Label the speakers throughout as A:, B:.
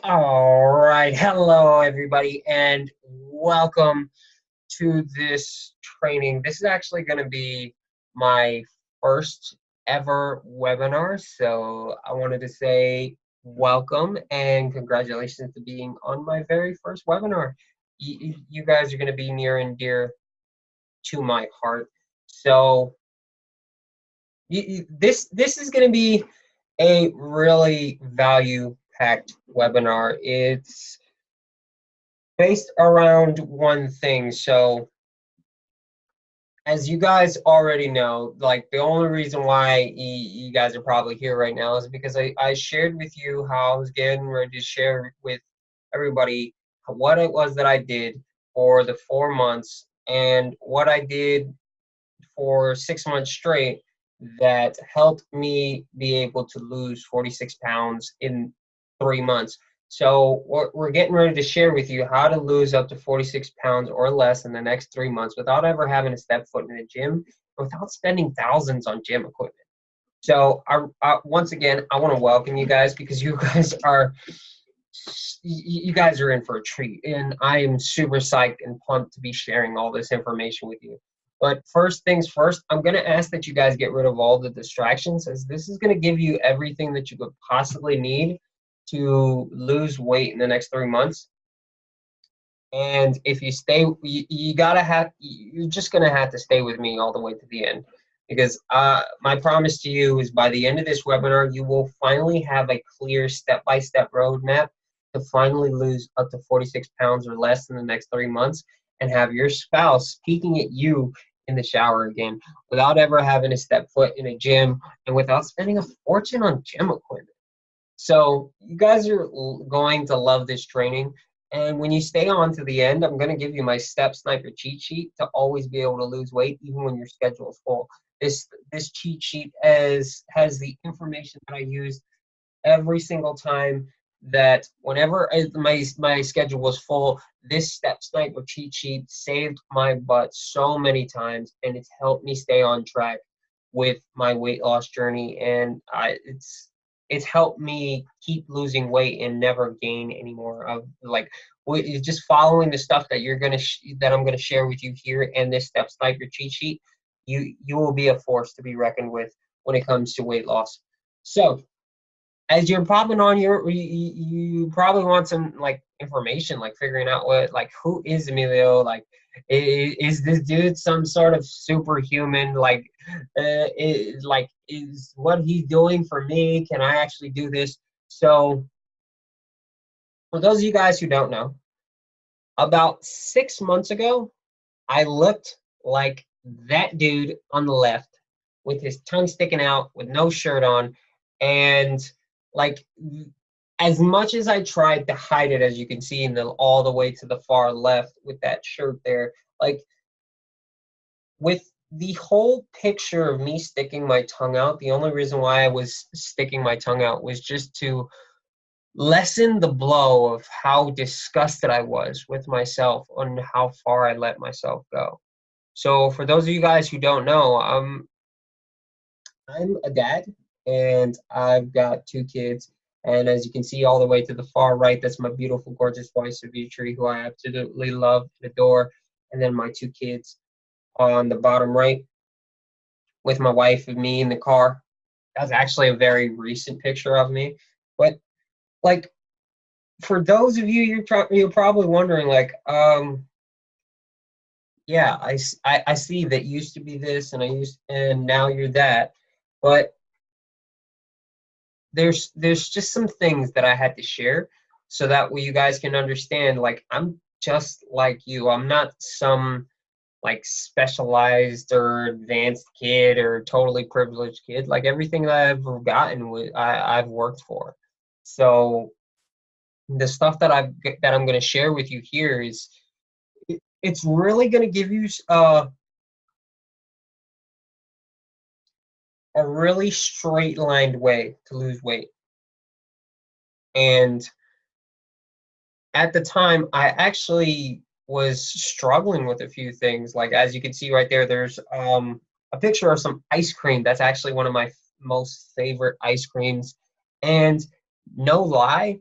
A: All right, hello everybody, and welcome to this training. This is actually going to be my first ever webinar, so I wanted to say welcome and congratulations to being on my very first webinar. You guys are going to be near and dear to my heart. So this is going to be a really value-packed webinar. It's based around one thing. So, as you guys already know, like the only reason why you guys are probably here right now is because I shared with you how I was getting ready to share with everybody what it was that I did for the 4 months and what I did for 6 months straight that helped me be able to lose 46 pounds in 3 months. So we're getting ready to share with you how to lose up to 46 pounds or less in the next 3 months without ever having to step foot in a gym, without spending thousands on gym equipment. So once again, I want to welcome you guys because you guys are in for a treat, and I am super psyched and pumped to be sharing all this information with you. But first things first, I'm going to ask that you guys get rid of all the distractions, as this is going to give you everything that you could possibly need to lose weight in the next 3 months. And if you stay, you're just going to have to stay with me all the way to the end. Because my promise to you is by the end of this webinar, you will finally have a clear step-by-step roadmap to finally lose up to 46 pounds or less in the next 3 months and have your spouse peeking at you in the shower again without ever having to step foot in a gym and without spending a fortune on gym equipment. So you guys are going to love this training. And when you stay on to the end, I'm going to give you my Step Sniper cheat sheet to always be able to lose weight even when your schedule is full. This cheat sheet has the information that I use every single time that whenever my schedule was full, this Step Sniper cheat sheet saved my butt so many times, and it's helped me stay on track with my weight loss journey. And it's helped me keep losing weight and never gain anymore. Of like just following the stuff that that I'm gonna share with you here and this Step Sniper cheat sheet. You will be a force to be reckoned with when it comes to weight loss. So as you're popping on you probably want some like information, like figuring out who is Emilio, like is this dude some sort of superhuman, is what he's doing for me, can I actually do this? So for those of you guys who don't know, about 6 months ago I looked like that dude on the left with his tongue sticking out with no shirt on, and like as much as I tried to hide it, as you can see in the all the way to the far left with that shirt there, like with the whole picture of me sticking my tongue out, the only reason why I was sticking my tongue out was just to lessen the blow of how disgusted I was with myself on how far I let myself go. So for those of you guys who don't know, I'm a dad and I've got 2 kids. And as you can see all the way to the far right, that's my beautiful, gorgeous wife, Savitri, who I absolutely love and adore. And then my 2 kids on the bottom right with my wife and me in the car. That's actually a very recent picture of me. But like for those of you, you're probably wondering yeah, I see that used to be this and now you're that. But there's just some things that I had to share so that way you guys can understand, like I'm just like you. I'm not some like specialized or advanced kid or totally privileged kid. Like everything that I've gotten I've worked for. So the stuff that I'm going to share with you here is it's really going to give you a really straight lined way to lose weight. And at the time, I actually was struggling with a few things. Like as you can see right there, there's a picture of some ice cream. That's actually one of my most favorite ice creams. And no lie,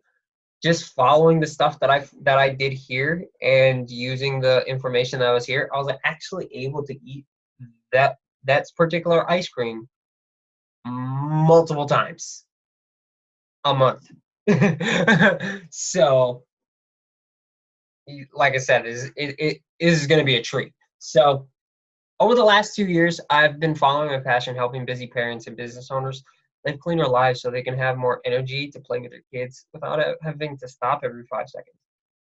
A: just following the stuff that I did here and using the information that was here, I was actually able to eat that particular ice cream multiple times a month. So, like I said, it is going to be a treat. So, over the last 2 years, I've been following my passion, helping busy parents and business owners live cleaner lives so they can have more energy to play with their kids without having to stop every 5 seconds.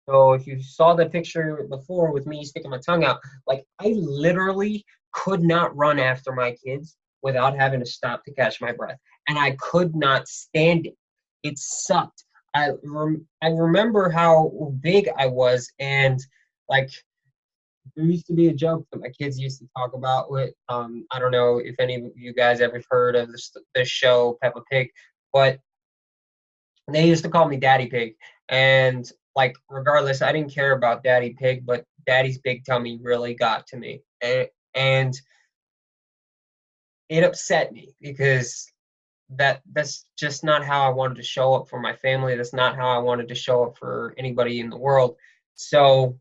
A: So if you saw the picture before with me sticking my tongue out, like I literally could not run after my kids without having to stop to catch my breath. And I could not stand it. It sucked. I remember how big I was, and like there used to be a joke that my kids used to talk about with I don't know if any of you guys ever heard of this show Peppa Pig, but they used to call me Daddy Pig. And like regardless, I didn't care about Daddy Pig, but Daddy's big tummy really got to me. And it upset me because that's just not how I wanted to show up for my family. That's not how I wanted to show up for anybody in the world. So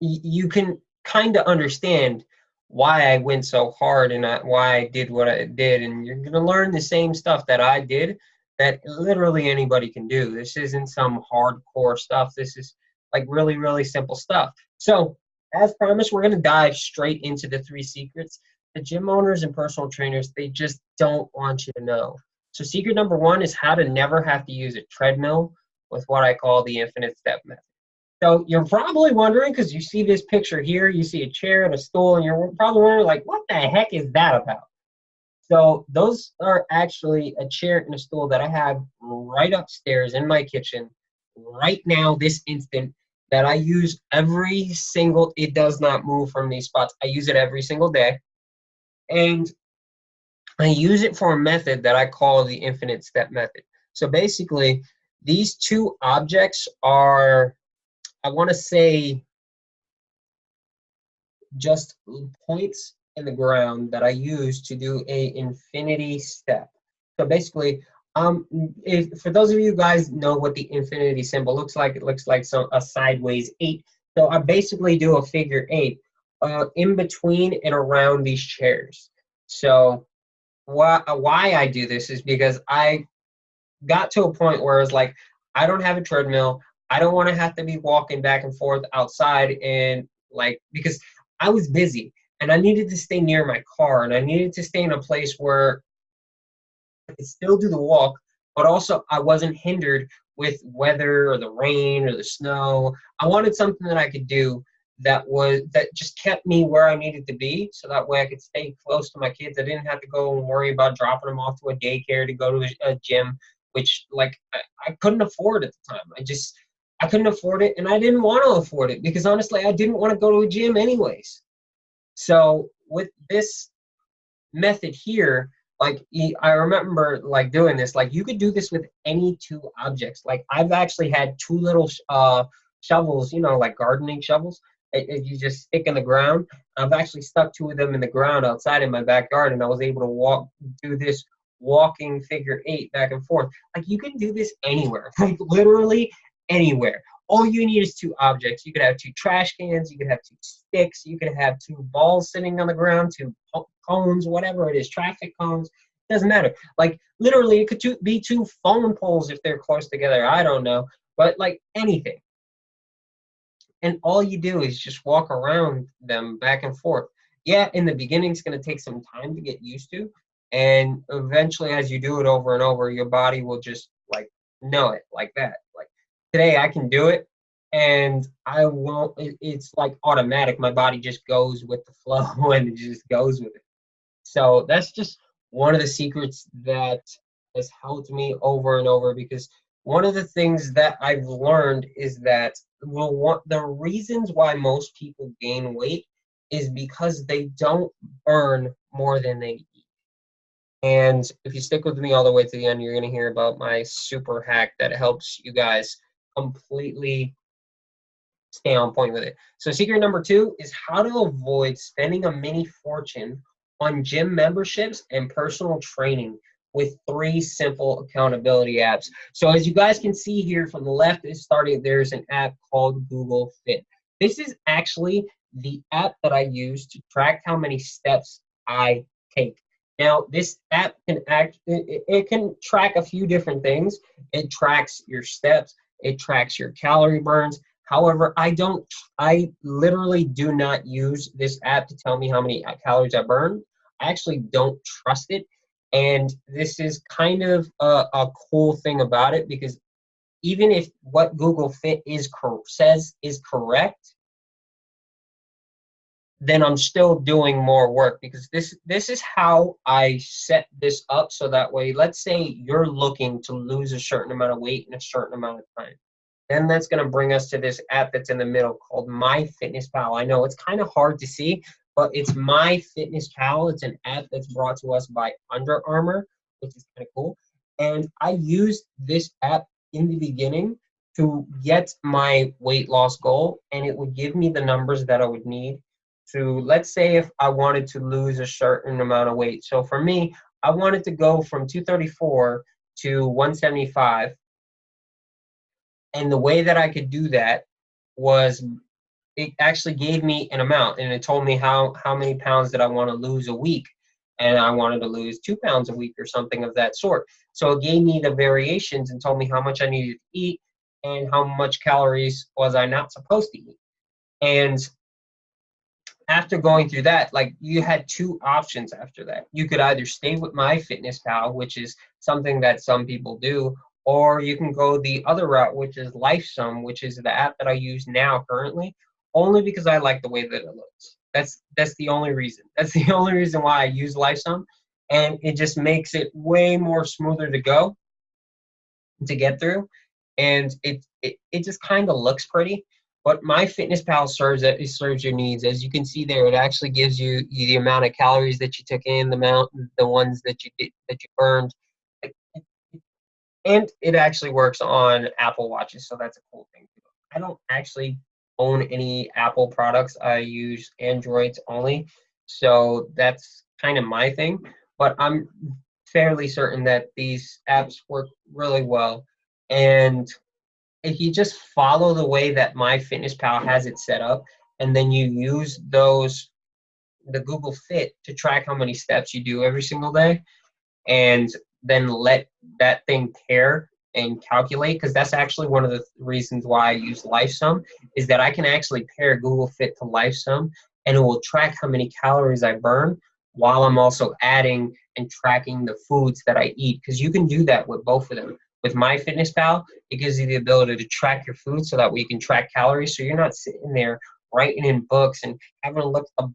A: you can kind of understand why I went so hard and why I did what I did. And you're going to learn the same stuff that I did that literally anybody can do. This isn't some hardcore stuff. This is like really, really simple stuff. So, as promised, we're going to dive straight into the 3 secrets that gym owners and personal trainers, they just don't want you to know. So, secret number 1 is how to never have to use a treadmill with what I call the infinite step method. So you're probably wondering, because you see this picture here, you see a chair and a stool, and you're probably wondering, like, what the heck is that about? So those are actually a chair and a stool that I have right upstairs in my kitchen right now, this instant, that I use every single, it does not move from these spots. I use it every single day. And I use it for a method that I call the infinite step method. So basically, these 2 objects are, I want to say, just points in the ground that I use to do a infinity step. So basically, if for those of you guys know what the infinity symbol looks like, it looks like a sideways 8. So I basically do a figure 8 in between and around these chairs. So why I do this is because I got to a point where it's like, I don't have a treadmill. I don't want to have to be walking back and forth outside, and like, because I was busy and I needed to stay near my car and I needed to stay in a place where I could still do the walk, but also I wasn't hindered with weather or the rain or the snow. I wanted something that I could do that just kept me where I needed to be, so that way I could stay close to my kids. I didn't have to go and worry about dropping them off to a daycare to go to a gym, which like I couldn't afford at the time. I couldn't afford it, and I didn't want to afford it because honestly I didn't want to go to a gym anyways. So with this method here, like I remember like doing this, like you could do this with any 2 objects. Like I've actually had 2 little shovels, like gardening shovels that you just stick in the ground. I've actually stuck 2 of them in the ground outside in my backyard, and I was able to do this walking figure 8 back and forth. Like you can do this anywhere, like literally anywhere. All you need is 2 objects. You could have 2 trash cans, you could have 2 sticks, you could have 2 balls sitting on the ground, 2 cones, whatever it is, traffic cones. Doesn't matter. Like literally, it could be 2 phone poles if they're close together. I don't know, but like anything. And all you do is just walk around them back and forth. Yeah, in the beginning, it's going to take some time to get used to. And eventually, as you do it over and over, your body will just like know it like that. Like today, I can do it and I won't, it's like automatic. My body just goes with the flow and it just goes with it. So that's just one of the secrets that has helped me over and over, because one of the things that I've learned is that the reasons why most people gain weight is because they don't burn more than they eat. And if you stick with me all the way to the end, you're going to hear about my super hack that helps you guys completely stay on point with it. So secret number 2 is how to avoid spending a mini fortune on gym memberships and personal training with 3 simple accountability apps. So as you guys can see here from the left, there's an app called Google Fit. This is actually the app that I use to track how many steps I take. Now, this app it can track a few different things. It tracks your steps, it tracks your calorie burns. However, I literally do not use this app to tell me how many calories I burn. I actually don't trust it. And this is kind of a cool thing about it, because even if what Google Fit says is correct, then I'm still doing more work, because this is how I set this up. So that way, let's say you're looking to lose a certain amount of weight in a certain amount of time. Then that's going to bring us to this app that's in the middle called MyFitnessPal. I know it's kind of hard to see, but it's MyFitnessPal. It's an app that's brought to us by Under Armour, which is kind of cool. And I used this app in the beginning to get my weight loss goal, and it would give me the numbers that I would need to, let's say if I wanted to lose a certain amount of weight. So for me, I wanted to go from 234 to 175. And the way that I could do that was, it actually gave me an amount, and it told me how many pounds that I want to lose a week. And I wanted to lose 2 pounds a week or something of that sort. So it gave me the variations and told me how much I needed to eat and how much calories was I not supposed to eat. And after going through that, like, you had 2 options after that. You could either stay with MyFitnessPal, which is something that some people do, or you can go the other route, which is LifeSum, which is the app that I use now currently, only because I like the way that it looks. That's the only reason. That's the only reason why I use LifeSum, and it just makes it way more smoother to get through, and it just kind of looks pretty. But MyFitnessPal serves your needs. As you can see there, it actually gives you the amount of calories that you took in, the ones that you burned, and it actually works on Apple Watches. So that's a cool thing. I don't actually own any Apple products. I use Androids only. So that's kind of my thing. But I'm fairly certain that these apps work really well. And if you just follow the way that MyFitnessPal has it set up, and then you use the Google Fit to track how many steps you do every single day, and then let that thing pair and calculate, because that's actually one of the reasons why I use LifeSum, is that I can actually pair Google Fit to LifeSum, and it will track how many calories I burn while I'm also adding and tracking the foods that I eat, because you can do that with both of them. With MyFitnessPal, it gives you the ability to track your food so that way you can track calories, so you're not sitting there writing in books and having to look at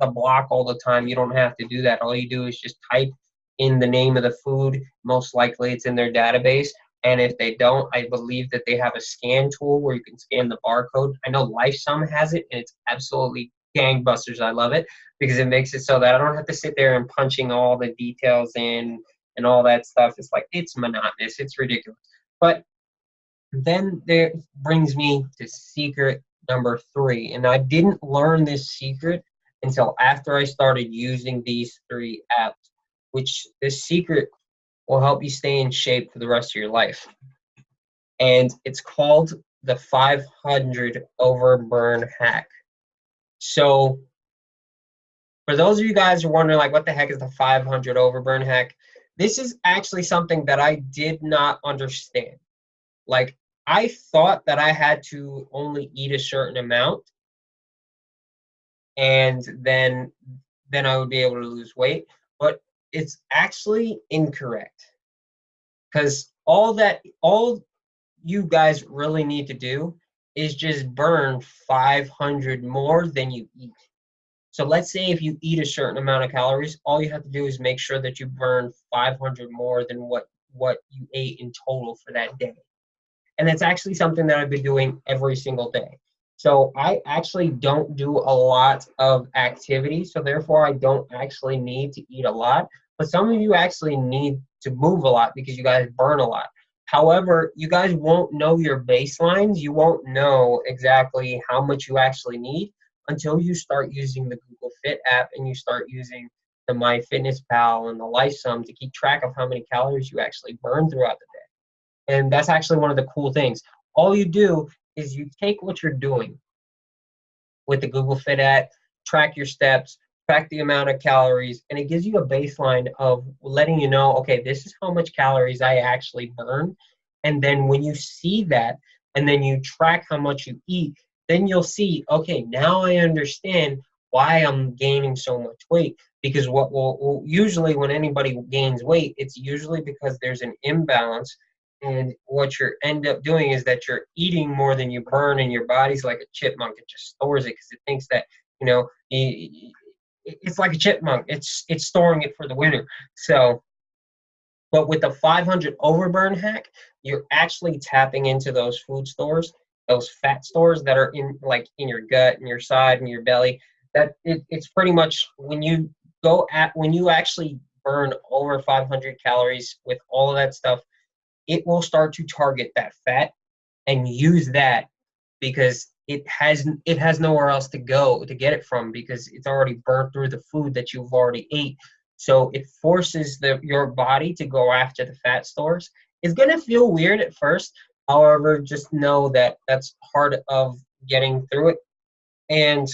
A: the block all the time. You don't have to do that. All you do is just type in the name of the food. Most likely it's in their database. And if they don't, I believe that they have a scan tool where you can scan the barcode. I know LifeSum has it, and it's absolutely gangbusters. I love it because it makes it so that I don't have to sit there and punching all the details in and all that stuff. It's like, it's monotonous. It's ridiculous. But then there brings me to secret number 3. And I didn't learn this secret until after I started using these 3 apps, which this secret will help you stay in shape for the rest of your life. And it's called the 500 overburn hack. So for those of you guys who are wondering, like, what the heck is the 500 overburn hack? This is actually something that I did not understand. Like, I thought that I had to only eat a certain amount, and then I would be able to lose weight. But it's actually incorrect, because all you guys really need to do is just burn 500 more than you eat. So let's say if you eat a certain amount of calories, all you have to do is make sure that you burn 500 more than what you ate in total for that day. And that's actually something that I've been doing every single day. So I actually don't do a lot of activity, so therefore I don't actually need to eat a lot. But some of you actually need to move a lot because you guys burn a lot. However, you guys won't know your baselines. You won't know exactly how much you actually need until you start using the Google Fit app and you start using the MyFitnessPal and the LifeSum to keep track of how many calories you actually burn throughout the day. And that's actually one of the cool things. All you do is you take what you're doing with the Google Fit app, track your steps, track the amount of calories, and it gives you a baseline of letting you know, okay, this is how much calories I actually burn. And then when you see that, and then you track how much you eat, then you'll see, okay, now I understand why I'm gaining so much weight. Because what will usually when anybody gains weight, it's usually because there's an imbalance. And what you end up doing is that you're eating more than you burn, and your body's like a chipmunk. It just stores it because it thinks that, you know, it's like a chipmunk. It's storing it for the winter. So, but with the 500 overburn hack, you're actually tapping into those food stores, those fat stores that are in like in your gut and your side and your belly. It's pretty much when you actually burn over 500 calories with all of that stuff, it will start to target that fat and use that because it has nowhere else to go to get it from because it's already burnt through the food that you've already ate. So it forces your body to go after the fat stores. It's gonna feel weird at first. However, just know that that's part of getting through it. And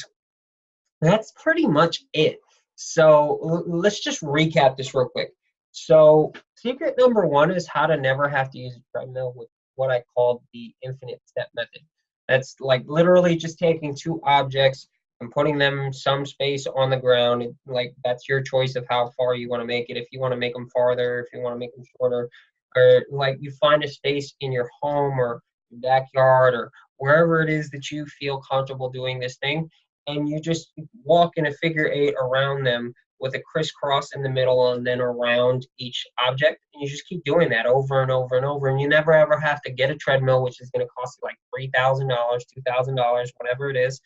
A: that's pretty much it. So let's just recap this real quick. So secret number one is how to never have to use a treadmill with what I call the infinite step method. That's like literally just taking two objects and putting them some space on the ground. Like that's your choice of how far you want to make it. If you want to make them farther, if you want to make them shorter, or like you find a space in your home or your backyard or wherever it is that you feel comfortable doing this thing, and you just walk in a figure eight around them with a crisscross in the middle and then around each object. And you just keep doing that over and over and over. And you never ever have to get a treadmill, which is going to cost you like $3,000, $2,000, whatever it is.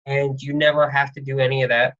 A: And you never have to do any of that.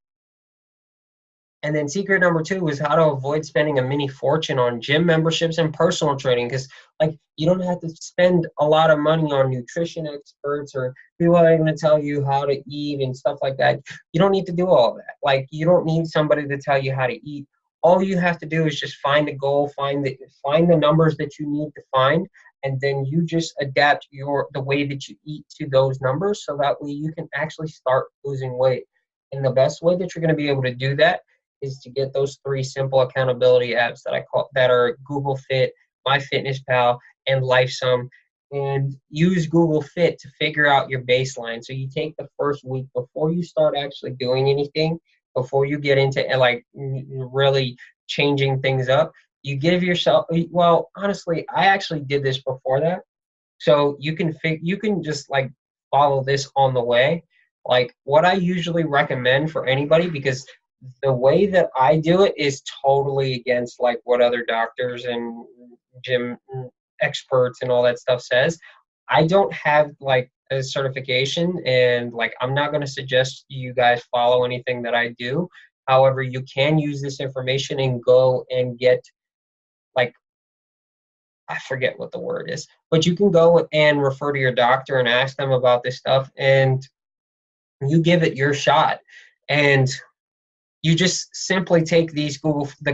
A: And then secret number two is how to avoid spending a mini fortune on gym memberships and personal training. Because like you don't have to spend a lot of money on nutrition experts or people that are going to tell you how to eat and stuff like that. You don't need to do all of that. Like you don't need somebody to tell you how to eat. All you have to do is just find a goal, find the numbers that you need to find, and then you just adapt the way that you eat to those numbers so that way you can actually start losing weight. And the best way that you're going to be able to do that is to get those three simple accountability apps that are Google Fit, MyFitnessPal, and LifeSum, and use Google Fit to figure out your baseline. So you take the first week before you start actually doing anything, before you get into like really changing things up. You give yourself, well, honestly, I actually did this before that, so you can just like follow this on the way. Like what I usually recommend for anybody, because the way that I do it is totally against like what other doctors and gym experts and all that stuff says. I don't have like a certification and like I'm not going to suggest you guys follow anything that I do. However, you can use this information and go and get like I forget what the word is, but you can go and refer to your doctor and ask them about this stuff and you give it your shot. And you just simply take the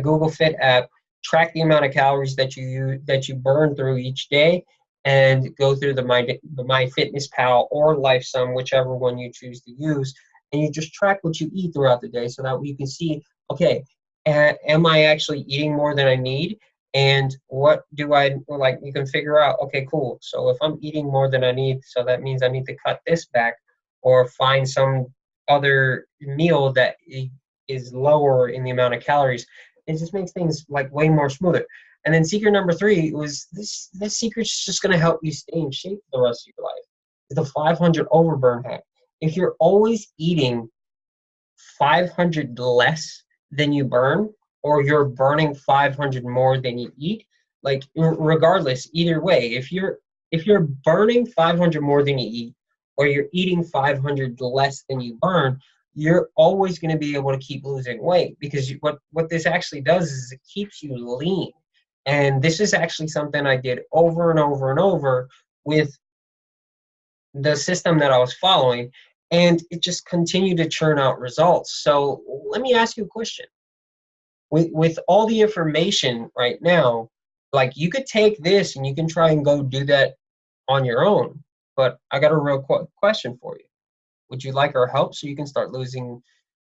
A: Google Fit app, track the amount of calories that you burn through each day, and go through the MyFitnessPal or LifeSum, whichever one you choose to use, and you just track what you eat throughout the day, so that you can see, okay, am I actually eating more than I need? And what do I like? You can figure out, okay, cool. So if I'm eating more than I need, so that means I need to cut this back, or find some other meal that is lower in the amount of calories. It just makes things like way more smoother. And then secret number three was this secret's just going to help you stay in shape for the rest of your life. The 500 overburn hack. If you're always eating 500 less than you burn, or you're burning 500 more than you eat, like regardless, either way, if you're burning 500 more than you eat, or you're eating 500 less than you burn, you're always going to be able to keep losing weight, because what this actually does is it keeps you lean. And this is actually something I did over and over and over with the system that I was following, and it just continued to churn out results. So let me ask you a question. with all the information right now, like you could take this and you can try and go do that on your own. But I got a real question for you. Would you like our help so you can start losing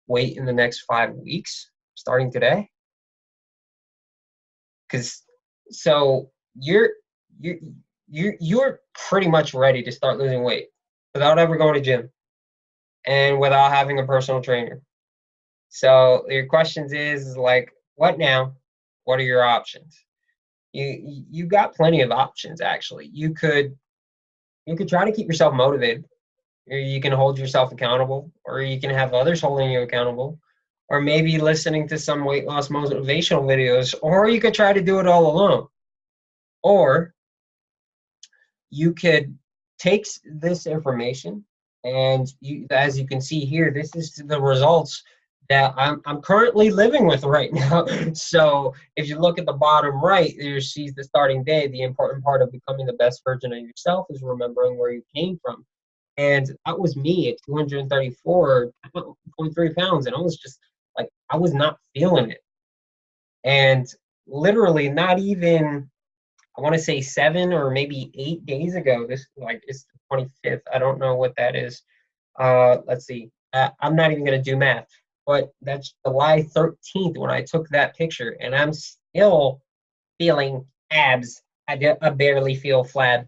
A: weight in the next 5 weeks, starting today? Because so you're you're pretty much ready to start losing weight without ever going to gym and without having a personal trainer. So your questions is like, what now? What are your options? You got plenty of options actually. You could try to keep yourself motivated, or you can hold yourself accountable, or you can have others holding you accountable, or maybe listening to some weight loss motivational videos, or you could try to do it all alone. Or you could take this information and as you can see here, this is the results that I'm currently living with right now. So if you look at the bottom right, you see the starting day. The important part of becoming the best version of yourself is remembering where you came from. And that was me at 234.3 pounds. And I was just like, I was not feeling it. And literally not even, I want to say 7 or maybe 8 days ago. This like it's the 25th. I don't know what that is. Let's see. I'm not even gonna do math, but that's July 13th when I took that picture, and I'm still feeling abs. I barely feel flab,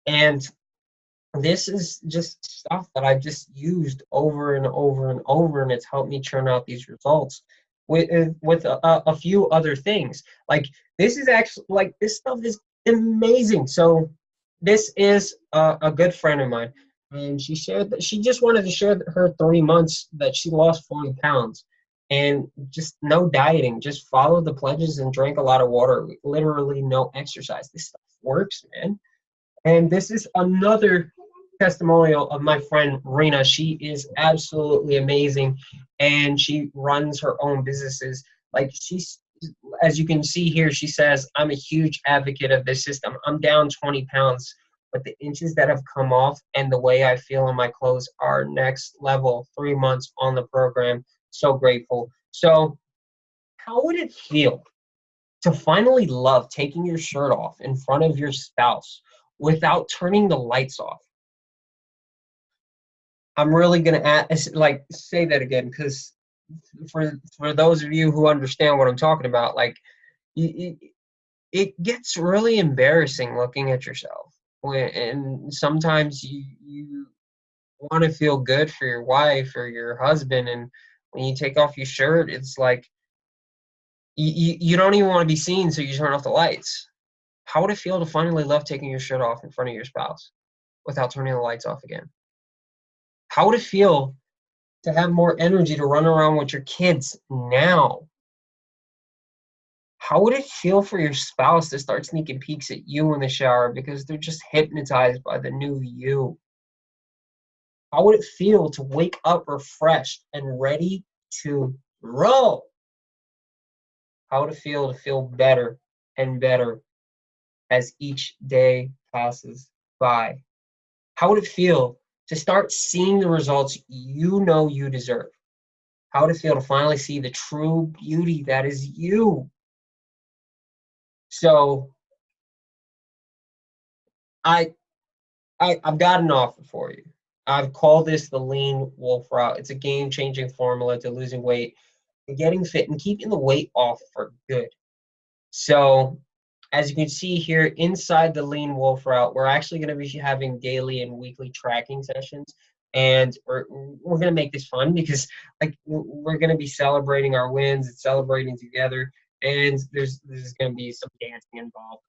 A: and this is just stuff that I've just used over and over and over, and it's helped me churn out these results with a few other things. Like this is actually like this stuff is amazing. So this is a good friend of mine, and she shared that she just wanted to share her 3 months that she lost 40 pounds, and just no dieting, just followed the pledges and drank a lot of water. Literally no exercise. This stuff works, man. And this is another testimonial of my friend Rena. She is absolutely amazing, and she runs her own businesses. Like she's, as you can see here, she says, "I'm a huge advocate of this system. I'm down 20 pounds, but the inches that have come off and the way I feel in my clothes are next level. 3 months on the program. So grateful." So, how would it feel to finally love taking your shirt off in front of your spouse without turning the lights off? I'm really gonna like say that again because for those of you who understand what I'm talking about, like it, it gets really embarrassing looking at yourself, and sometimes you want to feel good for your wife or your husband, and when you take off your shirt, it's like you don't even want to be seen, so you turn off the lights. How would it feel to finally love taking your shirt off in front of your spouse without turning the lights off again? How would it feel to have more energy to run around with your kids now? How would it feel for your spouse to start sneaking peeks at you in the shower because they're just hypnotized by the new you? How would it feel to wake up refreshed and ready to roll? How would it feel to feel better and better as each day passes by? How would it feel to start seeing the results you know you deserve? How would it feel to finally see the true beauty that is you? So I, I've got an offer for you. I've called this the Lean Wolf Route. It's a game-changing formula to losing weight, and getting fit, and keeping the weight off for good. So as you can see here, inside the Lean Wolf Route, we're actually going to be having daily and weekly tracking sessions. And we're going to make this fun because like we're going to be celebrating our wins and celebrating together. And there's going to be some dancing involved.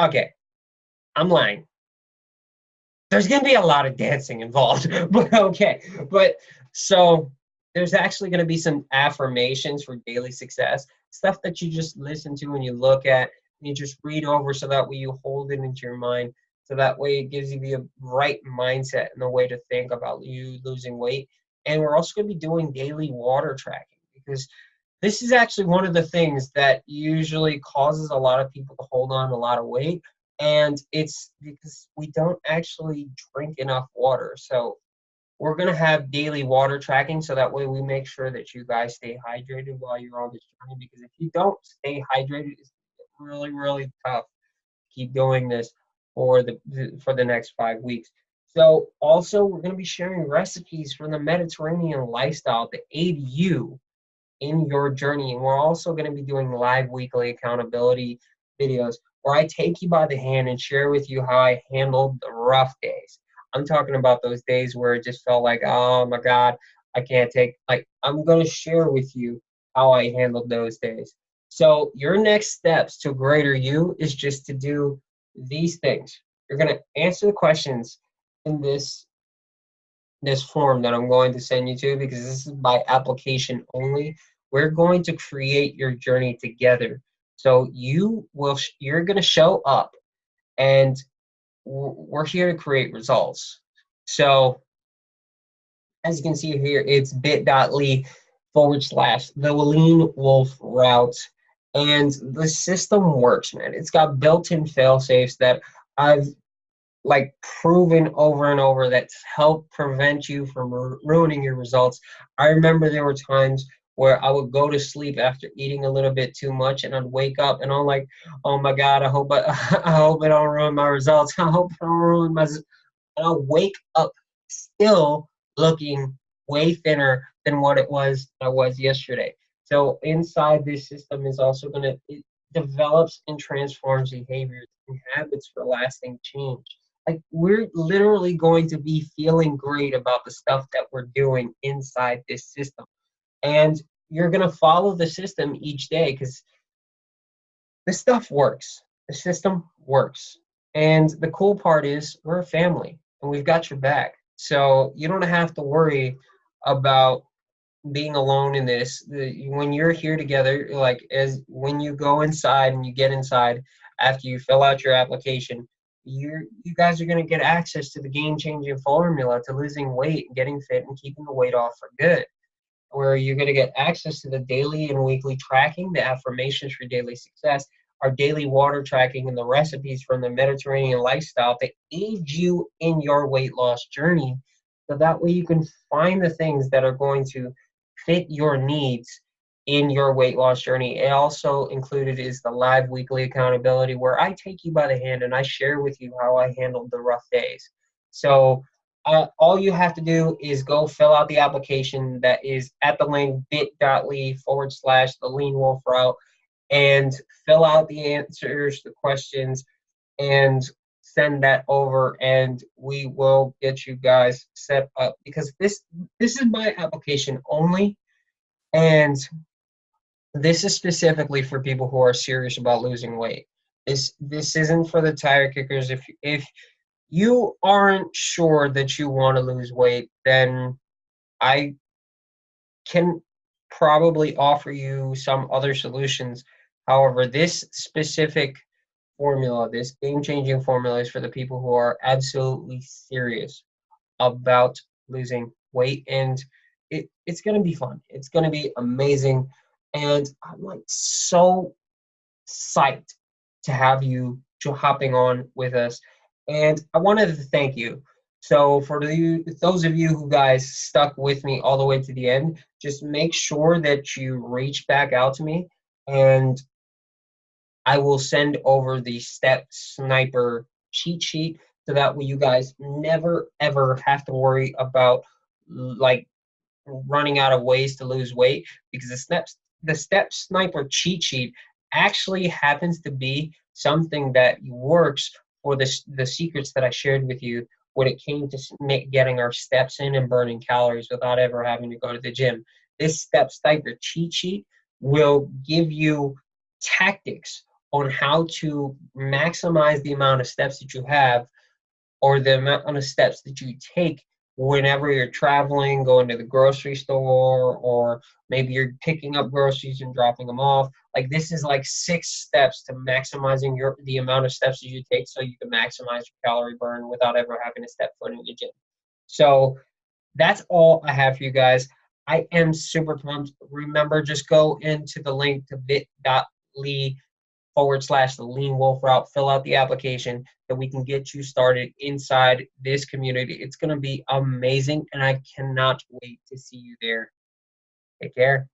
A: Okay, I'm lying. There's going to be a lot of dancing involved, but okay. But so there's actually going to be some affirmations for daily success, stuff that you just listen to and you look at and you just read over so that way you hold it into your mind. So that way it gives you the right mindset and the way to think about you losing weight. And we're also going to be doing daily water tracking because this is actually one of the things that usually causes a lot of people to hold on to a lot of weight, and it's because we don't actually drink enough water. So We're going to have daily water tracking, so that way we make sure that you guys stay hydrated while you're on this journey, because if you don't stay hydrated, it's really, really tough to keep doing this for the next 5 weeks. So also we're going to be sharing recipes from the Mediterranean lifestyle to aid you in your journey. And we're also going to be doing live weekly accountability videos where I take you by the hand and share with you how I handled the rough days. I'm talking about those days where it just felt like, oh my God, I can't take, like, I'm going to share with you how I handled those days. So your next steps to greater you is just to do these things. You're going to answer the questions in this form that I'm going to send you to, because this is by application only. We're going to create your journey together. So you're going to show up, and we're here to create results. So as you can see here, it's bit.ly/the Lean Wolf route. And the system works, man. It's got built-in fail safes that I've like proven over and over that's helped prevent you from ruining your results. I remember there were times where I would go to sleep after eating a little bit too much, and I'd wake up and I'm like, oh my God, I hope I hope it don't ruin my results. I hope it don't ruin my, and I'll wake up still looking way thinner than what I was yesterday. So inside this system is also it develops and transforms behaviors and habits for lasting change. Like, we're literally going to be feeling great about the stuff that we're doing inside this system. And you're going to follow the system each day, because this stuff works. The system works. And the cool part is we're a family and we've got your back. So you don't have to worry about being alone in this. When you're here together, like, as when you go inside and you get inside after you fill out your application, you guys are going to get access to the game-changing formula to losing weight, getting fit, and keeping the weight off for good, where you're going to get access to the daily and weekly tracking, the affirmations for daily success, our daily water tracking, and the recipes from the Mediterranean lifestyle to aid you in your weight loss journey. So that way you can find the things that are going to fit your needs in your weight loss journey. It also included is the live weekly accountability, where I take you by the hand and I share with you how I handled the rough days. So all you have to do is go fill out the application that is at the link bit.ly/the Lean Wolf route, and fill out the answers, the questions, and send that over, and we will get you guys set up, because this is my application only, and this is specifically for people who are serious about losing weight. This isn't for the tire kickers. If you aren't sure that you want to lose weight, then I can probably offer you some other solutions. However, this specific formula, this game-changing formula, is for the people who are absolutely serious about losing weight, and it's going to be fun. It's going to be amazing, and I'm like so psyched to have you hopping on with us. And I wanted to thank you. So for those of you who guys stuck with me all the way to the end, just make sure that you reach back out to me, and I will send over the Step Sniper cheat sheet, so that way you guys never ever have to worry about like running out of ways to lose weight, because the Step Sniper cheat sheet actually happens to be something that works for the secrets that I shared with you when it came to getting our steps in and burning calories without ever having to go to the gym. This Step Sniper cheat sheet will give you tactics on how to maximize the amount of steps that you have, or the amount of steps that you take whenever you're traveling, going to the grocery store, or maybe you're picking up groceries and dropping them off. Like, this is like 6 steps to maximizing the amount of steps that you take, so you can maximize your calorie burn without ever having to step foot in the gym. So that's all I have for you guys. I am super pumped. Remember, just go into the link to bit.ly /the Lean Wolf Route. Fill out the application that we can get you started inside this community. It's going to be amazing, and I cannot wait to see you there. Take care.